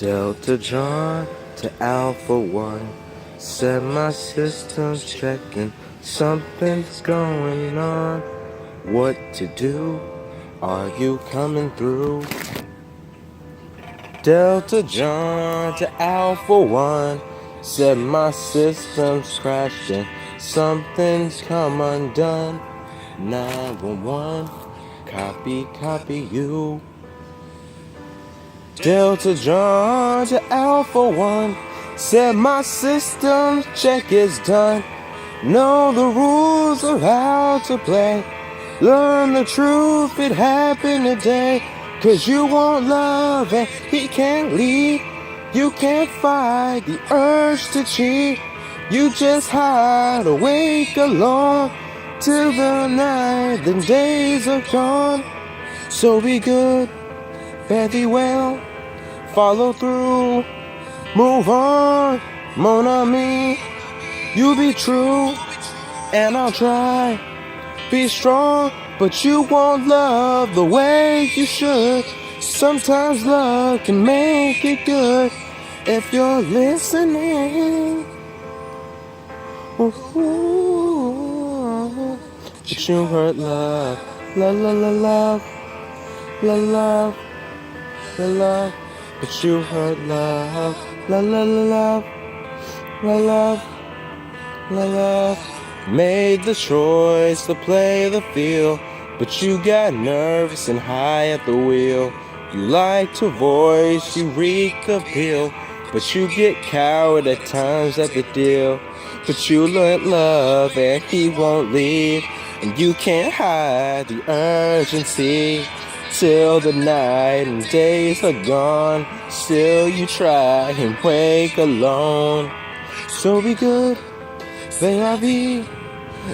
Delta John to Alpha 1. Set my system's checking. Something's going on. What to do? Are you coming through? Delta John to Alpha 1. Said my system's crashing. Something's come undone. 911. Copy you. Delta John to Alpha 1. Said my system check is done. Know the rules of how to play. Learn the truth, it happened today. 'Cause you want love and he can't leave. You can't fight the urge to cheat. You just hide awake alone till the night, the days are gone. So be good, fare thee well, follow through, move on, mon ami. You be true, and I'll try. Be strong, but you won't love the way you should. Sometimes love can make it good if you're listening. Ooh, but you hurt love, love, love, love, love, love. But you hurt love, love, love, love, love. Made the choice to play the field, but you got nervous and high at the wheel. You like to voice, you reek appeal, but you get coward at times at the deal. But you learn love and he won't leave, and you can't hide the urgency. Till the night and days are gone, still you try and wake alone. So be good, be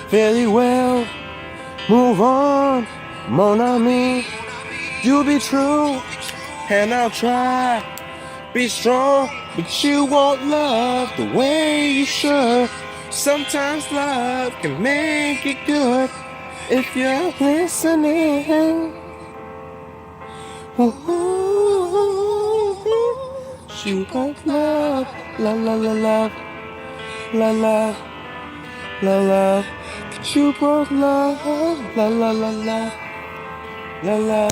very well, move on, mon ami. You be true, and I'll try. Be strong, but you won't love the way you should. Sometimes love can make it good if you're listening. You got love, la la la love, la la la love. You broke love, la la la la, la la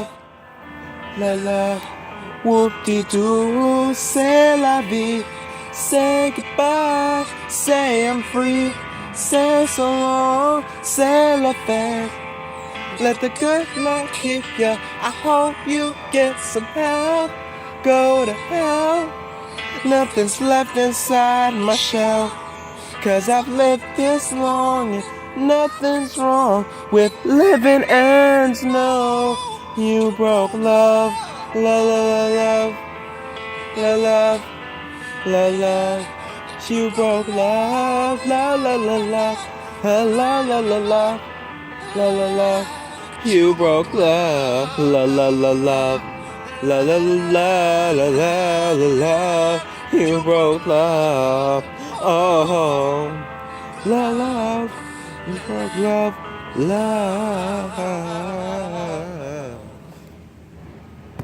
la la. Whoop-de-doo, say la vie, say goodbye, say I'm free, say so long, say la fête. Let the good Lord keep ya. I hope you get some help. Go to hell. Nothing's left inside my shell. 'Cause I've lived this long and nothing's wrong with living ends. No, you broke love, love, love, love, love, love, love. You broke love, la la la la, la la la la la, la la la. You broke love, la la la la, la la la la la la la. You broke love, oh, love, you broke love, love.